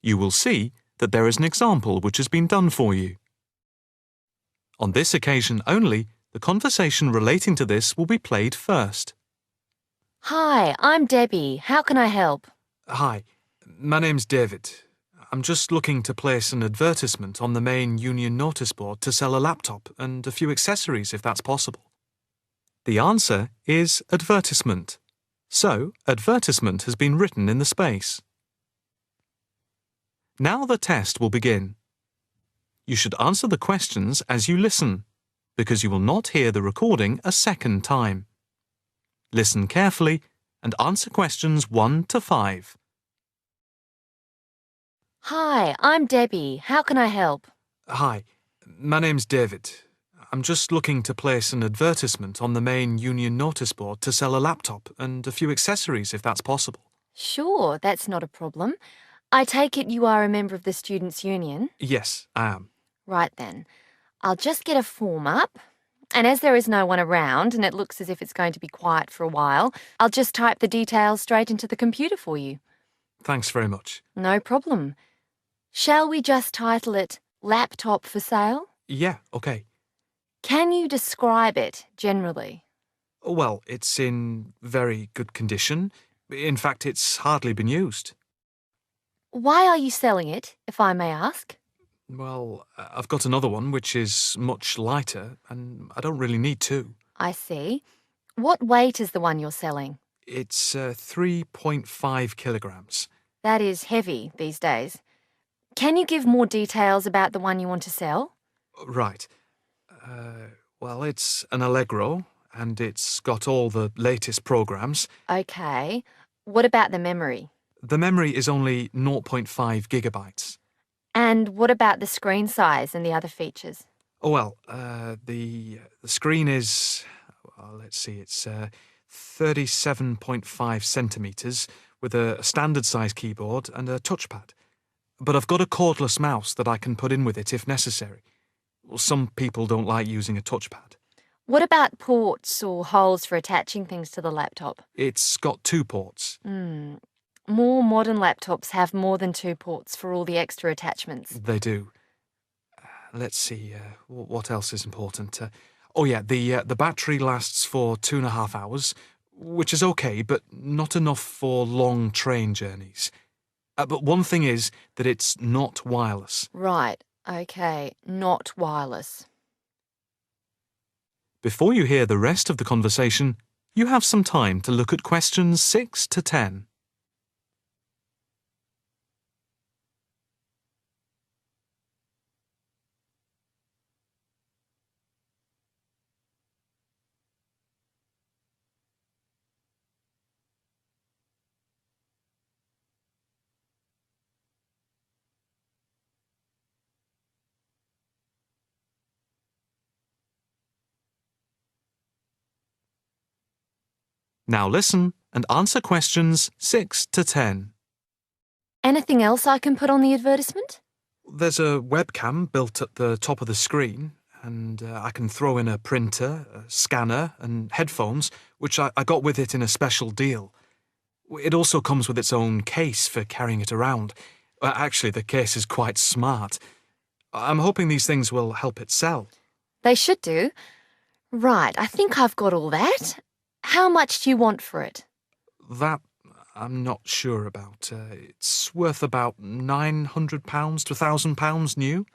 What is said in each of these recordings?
you will see that there is an example which has been done for you. On this occasion only, the conversation relating to this will be played first. Hi, I'm Debbie. How can I help? Hi, my name's David. I'm just looking to place an advertisement on the main union notice board to sell a laptop and a few accessories if that's possible. The answer is advertisement. So, advertisement has been written in the space. Now the test will begin. You should answer the questions as you listen, because you will not hear the recording a second time. Listen carefully and answer questions 1 to 5. Hi, I'm Debbie. How can I help? Hi, my name's David. I'm just looking to place an advertisement on the main union notice board to sell a laptop and a few accessories if that's possible. Sure, that's not a problem. I take it you are a member of the Students' Union? Yes, I am. Right then. I'll just get a form up. And as there is no one around and it looks as if it's going to be quiet for a while, I'll just type the details straight into the computer for you. Thanks very much. No problem. Shall we just title it Laptop for Sale? Yeah, okay. Can you describe it generally? Well, it's in very good condition. In fact, it's hardly been used. Why are you selling it, if I may ask? Well, I've got another one which is much lighter, and I don't really need two. I see. What weight is the one you're selling? It's 3.5 kilograms. That is heavy these days. Can you give more details about the one you want to sell? Right. Well, it's an Allegro, and it's got all the latest programs. Okay. What about the memory? The memory is only 0.5 gigabytes. And what about the screen size and the other features? Oh, well, the screen is, let's see, it's 37.5 centimetres with a standard size keyboard and a touchpad. But I've got a cordless mouse that I can put in with it if necessary. Well, some people don't like using a touchpad. What about ports or holes for attaching things to the laptop? It's got 2 ports. More modern laptops have more than 2 ports for all the extra attachments. They do. Let's see, what else is important? The battery lasts for 2.5 hours, which is okay, but not enough for long train journeys. But one thing is that it's not wireless. Right, okay, not wireless. Before you hear the rest of the conversation, you have some time to look at questions 6 to 10. Now listen and answer questions 6 to 10. Anything else I can put on the advertisement? There's a webcam built at the top of the screen, and I can throw in a printer, a scanner, and headphones, which I got with it in a special deal. It also comes with its own case for carrying it around. Actually, the case is quite smart. I'm hoping these things will help it sell. They should do. Right, I think I've got all that. How much do you want for it? That I'm not sure about. It's worth about £900 to £1,000 new.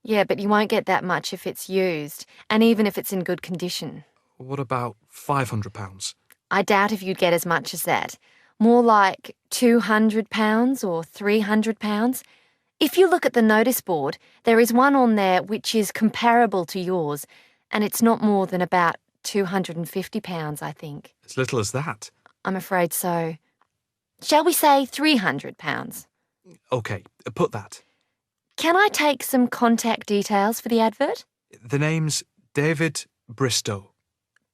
Yeah, but you won't get that much if it's used, and even if it's in good condition. What about £500? I doubt if you'd get as much as that. More like £200 or £300. If you look at the notice board, there is one on there which is comparable to yours, and it's not more than about £250, I think. As little as that? I'm afraid so. Shall we say £300? OK, put that. Can I take some contact details for the advert? The name's David Bristow.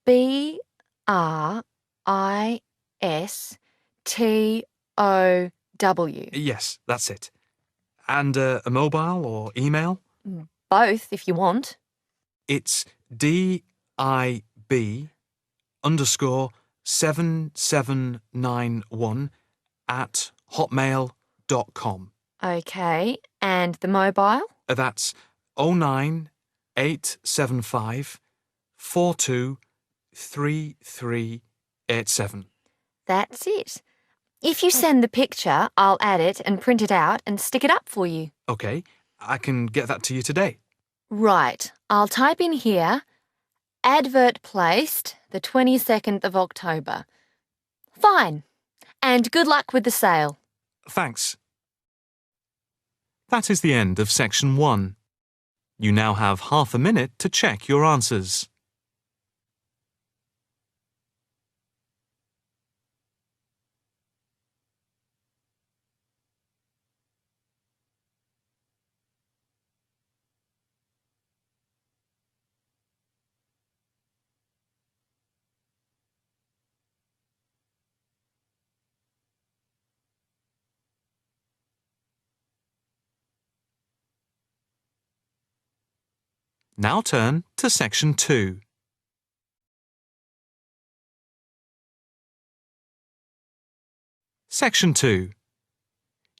BRISTOW. Yes, that's it. And a mobile or email? Both, if you want. It's DIB_7791 @hotmail.com. Okay, and the mobile? That's 09875 423387. That's it. If you send the picture, I'll add it and print it out and stick it up for you. OK, I can get that to you today. Right, I'll type in here, advert placed the 22nd of October. Fine. And good luck with the sale. Thanks. That is the end of section 1. You now have half a minute to check your answers. Now turn to section 2. Section 2.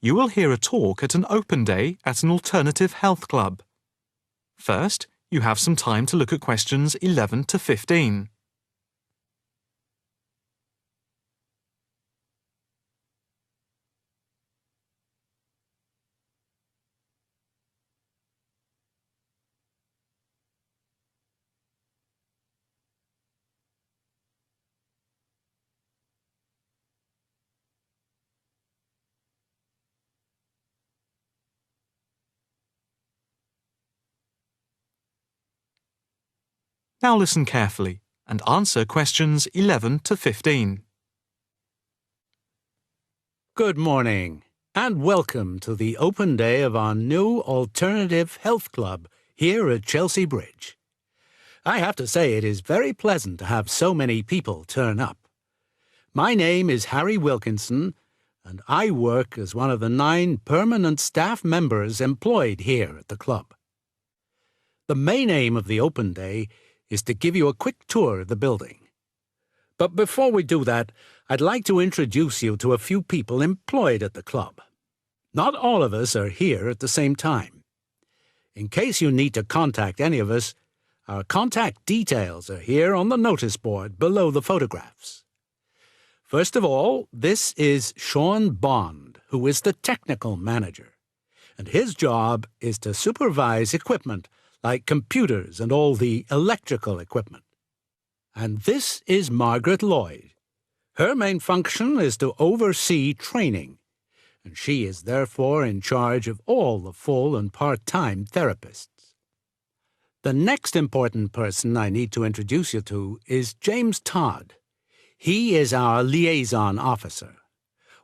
You will hear a talk at an open day at an alternative health club. First, you have some time to look at questions 11 to 15. Now listen carefully and answer questions 11 to 15. Good morning, and welcome to the open day of our new alternative health club here at Chelsea Bridge. I have to say it is very pleasant to have so many people turn up. My name is Harry Wilkinson, and I work as one of the 9 permanent staff members employed here at the club. The main aim of the open day is to give you a quick tour of the building. But before we do that, I'd like to introduce you to a few people employed at the club. Not all of us are here at the same time. In case you need to contact any of us, our contact details are here on the notice board below the photographs. First of all, this is Sean Bond, who is the technical manager, and his job is to supervise equipment like computers and all the electrical equipment. And this is Margaret Lloyd. Her main function is to oversee training, and she is therefore in charge of all the full and part-time therapists. The next important person I need to introduce you to is James Todd. He is our liaison officer.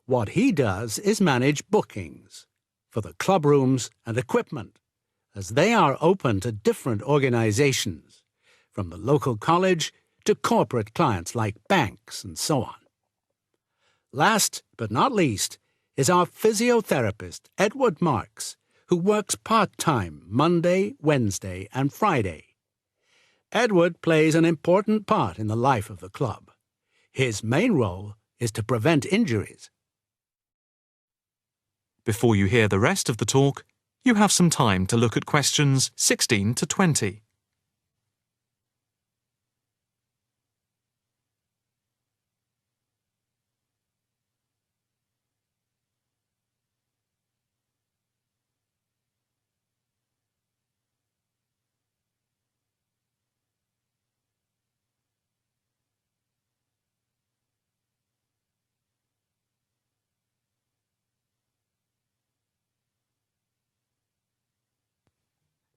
What he does is manage bookings for the club rooms and equipment, as they are open to different organizations, from the local college to corporate clients like banks and so on. Last but not least is our physiotherapist, Edward Marks, who works part-time Monday, Wednesday, and Friday. Edward plays an important part in the life of the club. His main role is to prevent injuries. Before you hear the rest of the talk, you have some time to look at questions 16 to 20.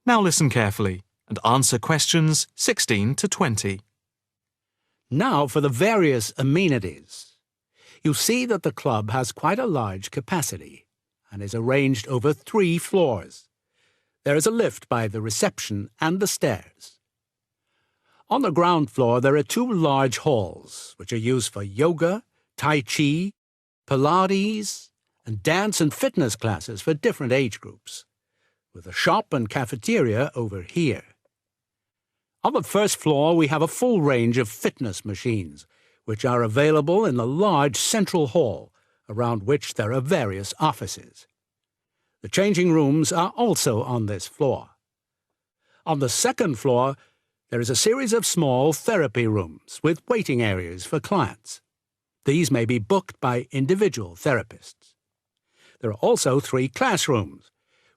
Now listen carefully and answer questions 16 to 20. Now for the various amenities. You see that the club has quite a large capacity and is arranged over 3 floors. There is a lift by the reception and the stairs. On the ground floor there are 2 large halls which are used for yoga, tai chi, Pilates, and dance and fitness classes for different age groups, with a shop and cafeteria over here. On the first floor, we have a full range of fitness machines, which are available in the large central hall, around which there are various offices. The changing rooms are also on this floor. On the second floor, there is a series of small therapy rooms with waiting areas for clients. These may be booked by individual therapists. There are also 3 classrooms,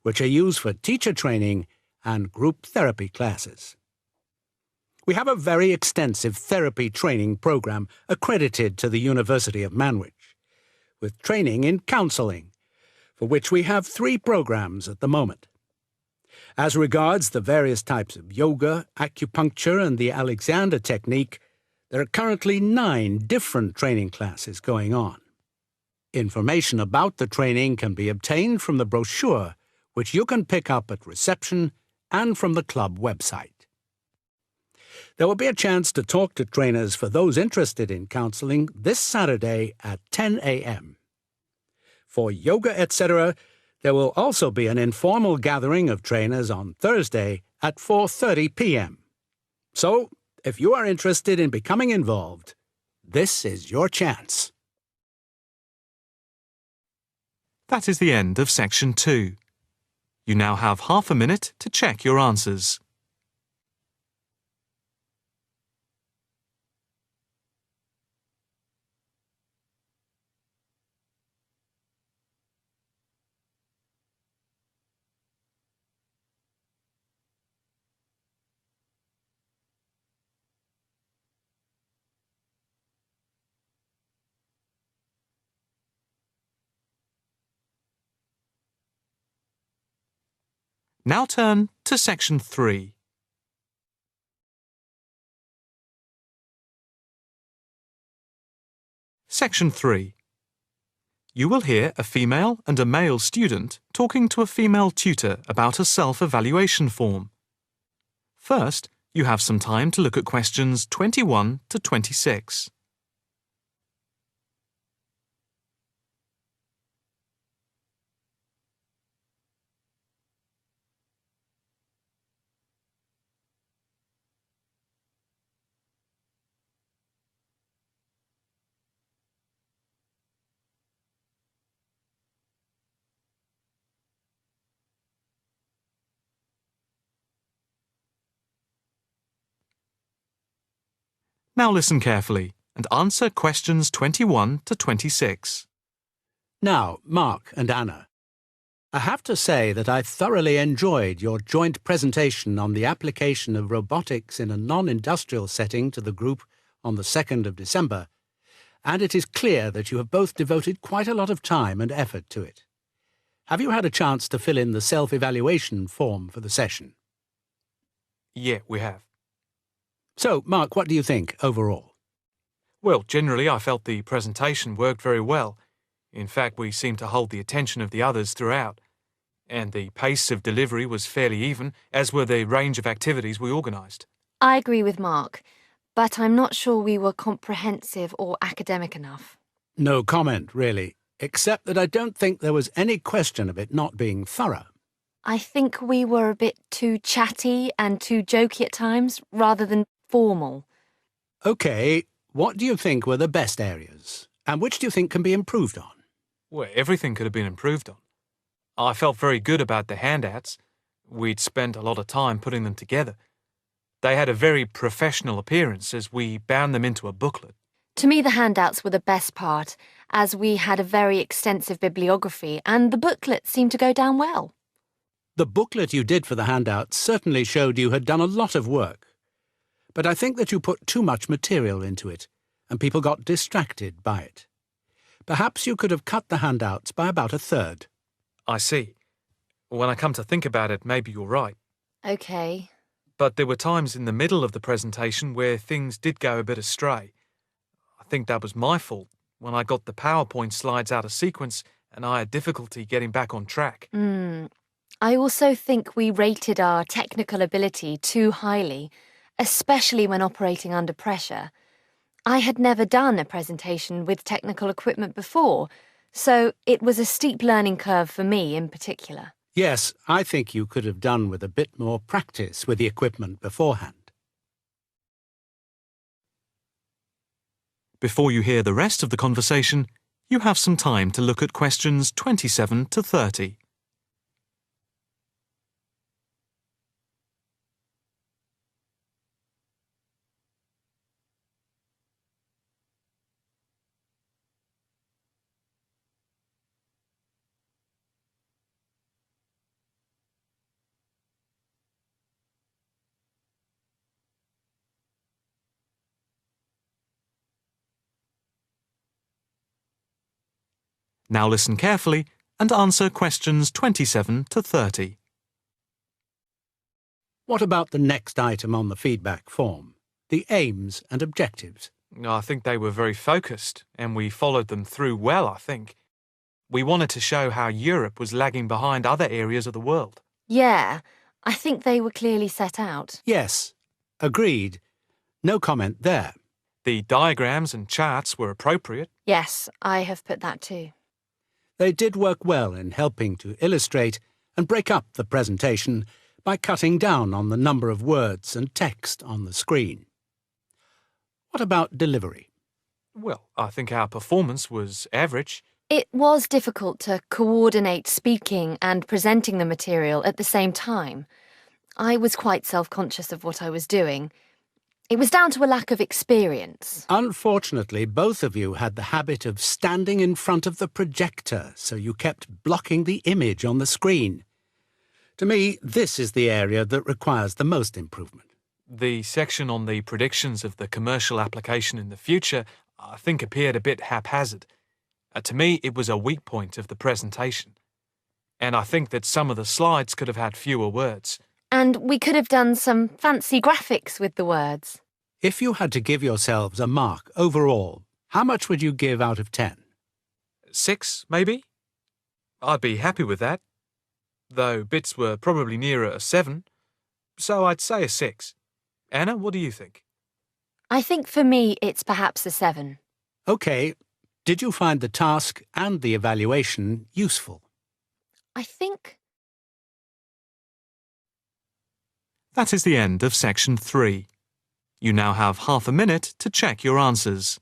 which are used for teacher training and group therapy classes. We have a very extensive therapy training program accredited to the University of Manwich, with training in counselling, for which we have 3 programs at the moment. As regards the various types of yoga, acupuncture and the Alexander technique, there are currently 9 different training classes going on. Information about the training can be obtained from the brochure, which you can pick up at reception and from the club website. There will be a chance to talk to trainers for those interested in counselling this Saturday at 10 a.m. For yoga, etc., there will also be an informal gathering of trainers on Thursday at 4:30 p.m. So, if you are interested in becoming involved, this is your chance. That is the end of section 2. You now have half a minute to check your answers. Now turn to section 3. Section 3. You will hear a female and a male student talking to a female tutor about a self-evaluation form. First, you have some time to look at questions 21 to 26. Now listen carefully and answer questions 21 to 26. Now, Mark and Anna, I have to say that I thoroughly enjoyed your joint presentation on the application of robotics in a non-industrial setting to the group on the 2nd of December, and it is clear that you have both devoted quite a lot of time and effort to it. Have you had a chance to fill in the self-evaluation form for the session? Yeah, we have. So, Mark, what do you think overall? Well, generally I felt the presentation worked very well. In fact, we seemed to hold the attention of the others throughout. And the pace of delivery was fairly even, as were the range of activities we organised. I agree with Mark, but I'm not sure we were comprehensive or academic enough. No comment, really, except that I don't think there was any question of it not being thorough. I think we were a bit too chatty and too jokey at times, rather than formal. OK, what do you think were the best areas? And which do you think can be improved on? Well, everything could have been improved on. I felt very good about the handouts. We'd spent a lot of time putting them together. They had a very professional appearance as we bound them into a booklet. To me, the handouts were the best part, as we had a very extensive bibliography and the booklet seemed to go down well. The booklet you did for the handouts certainly showed you had done a lot of work. But I think that you put too much material into it, and people got distracted by it. Perhaps you could have cut the handouts by about a third. I see. When I come to think about it, maybe you're right. OK. But there were times in the middle of the presentation where things did go a bit astray. I think that was my fault when I got the PowerPoint slides out of sequence and I had difficulty getting back on track. I also think we rated our technical ability too highly, especially when operating under pressure. I had never done a presentation with technical equipment before, so it was a steep learning curve for me in particular. Yes, I think you could have done with a bit more practice with the equipment beforehand. Before you hear the rest of the conversation, you have some time to look at questions 27 to 30. Now listen carefully and answer questions 27 to 30. What about the next item on the feedback form? The aims and objectives. I think they were very focused, and we followed them through well, I think. We wanted to show how Europe was lagging behind other areas of the world. Yeah, I think they were clearly set out. Yes, agreed. No comment there. The diagrams and charts were appropriate. Yes, I have put that too. They did work well in helping to illustrate and break up the presentation by cutting down on the number of words and text on the screen. What about delivery? Well, I think our performance was average. It was difficult to coordinate speaking and presenting the material at the same time. I was quite self-conscious of what I was doing. It was down to a lack of experience. Unfortunately, both of you had the habit of standing in front of the projector, so you kept blocking the image on the screen. To me, this is the area that requires the most improvement. The section on the predictions of the commercial application in the future, I think, appeared a bit haphazard. To me, it was a weak point of the presentation. And I think that some of the slides could have had fewer words. And we could have done some fancy graphics with the words. If you had to give yourselves a mark overall, how much would you give out of 10? 6, maybe? I'd be happy with that. Though bits were probably nearer a 7. So I'd say a 6. Anna, what do you think? I think for me it's perhaps a 7. OK. Did you find the task and the evaluation useful? I think... That is the end of section 3. You now have half a minute to check your answers.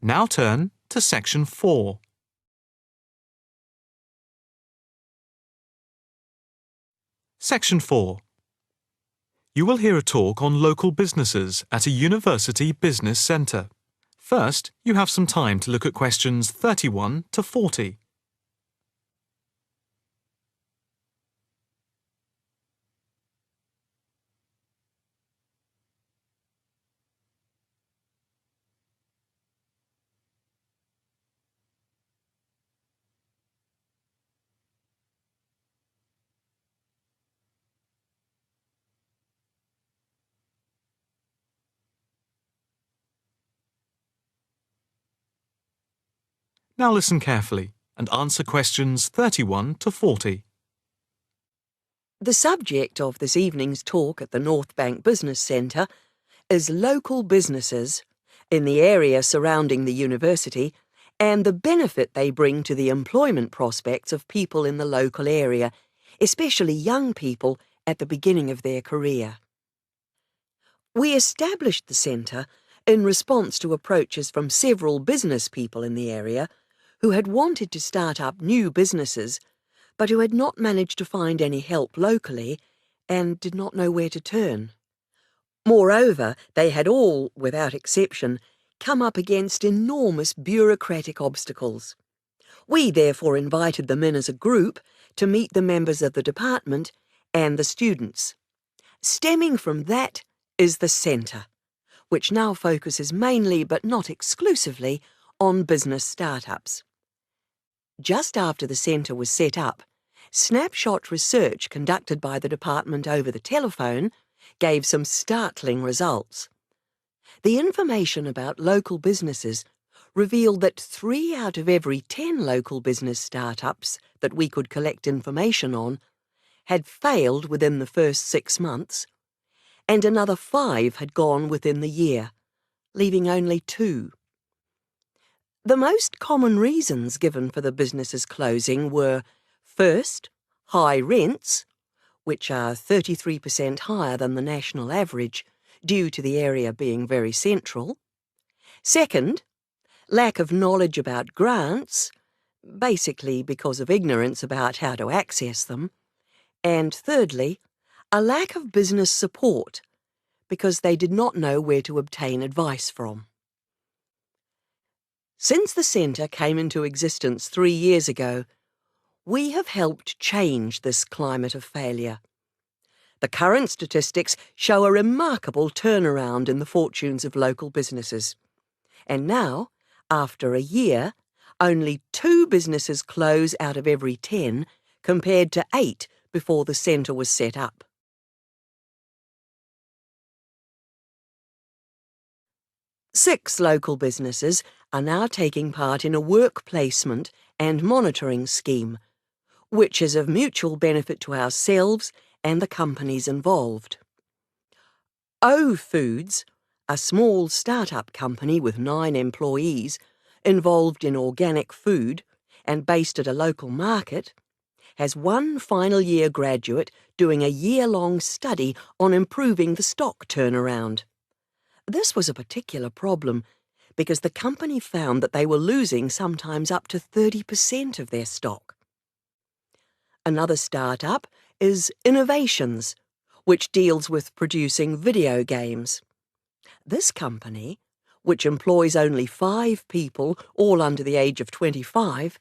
Now turn to section 4. Section 4. You will hear a talk on local businesses at a university business centre. First, you have some time to look at questions 31 to 40. Now listen carefully and answer questions 31 to 40. The subject of this evening's talk at the North Bank Business Centre is local businesses in the area surrounding the university and the benefit they bring to the employment prospects of people in the local area, especially young people at the beginning of their career. We established the centre in response to approaches from several business people in the area who had wanted to start up new businesses but who had not managed to find any help locally and did not know where to turn. Moreover, they had all, without exception, come up against enormous bureaucratic obstacles. We therefore invited them in as a group to meet the members of the department and the students. Stemming from that is the centre, which now focuses mainly but not exclusively on business startups. Just after the centre was set up, snapshot research conducted by the department over the telephone gave some startling results. The information about local businesses revealed that 3 out of every 10 local business startups that we could collect information on had failed within the first 6 months, and another 5 had gone within the year, leaving only 2. The most common reasons given for the businesses closing were, first, high rents, which are 33% higher than the national average due to the area being very central. Second, lack of knowledge about grants, basically because of ignorance about how to access them, and thirdly, a lack of business support because they did not know where to obtain advice from. Since the centre came into existence 3 years ago, we have helped change this climate of failure. The current statistics show a remarkable turnaround in the fortunes of local businesses. And now, after a year, only 2 businesses close out of every 10, compared to 8 before the centre was set up. Six local businesses are now taking part in a work placement and monitoring scheme, which is of mutual benefit to ourselves and the companies involved. O Foods, a small start-up company with 9 employees involved in organic food and based at a local market, has 1 final year graduate doing a year-long study on improving the stock turnaround. This was a particular problem because the company found that they were losing sometimes up to 30% of their stock. Another start-up is Innovations, which deals with producing video games. This company, which employs only 5 people, all under the age of 25,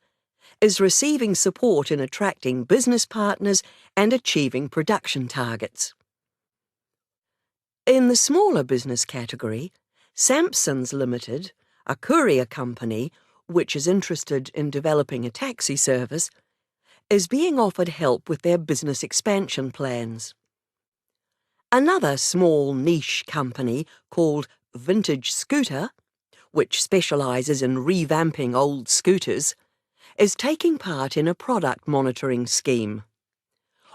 is receiving support in attracting business partners and achieving production targets. In the smaller business category, Sampson's Limited, a courier company which is interested in developing a taxi service, is being offered help with their business expansion plans. Another small niche company called Vintage Scooter, which specialises in revamping old scooters, is taking part in a product monitoring scheme,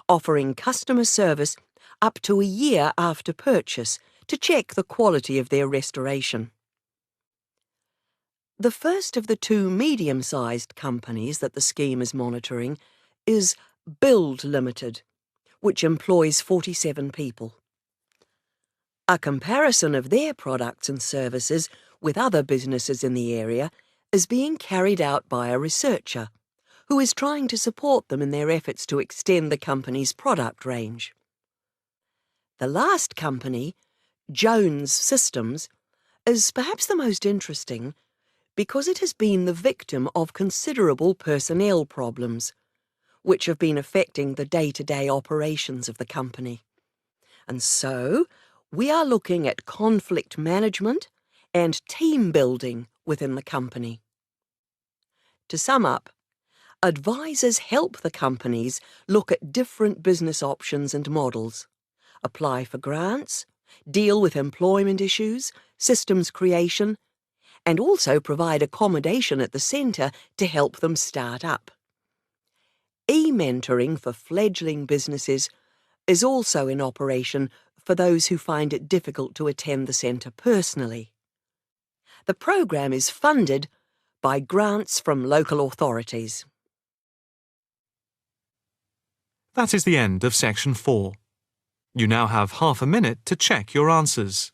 offering customer service up to a year after purchase to check the quality of their restoration. The first of the 2 medium-sized companies that the scheme is monitoring is Build Limited, which employs 47 people. A comparison of their products and services with other businesses in the area is being carried out by a researcher who is trying to support them in their efforts to extend the company's product range. The last company, Jones Systems, is perhaps the most interesting because it has been the victim of considerable personnel problems, which have been affecting the day-to-day operations of the company. And so, we are looking at conflict management and team building within the company. To sum up, advisors help the companies look at different business options and models, apply for grants, deal with employment issues, systems creation, and also provide accommodation at the centre to help them start up. E-mentoring for fledgling businesses is also in operation for those who find it difficult to attend the centre personally. The programme is funded by grants from local authorities. That is the end of section 4. You now have half a minute to check your answers.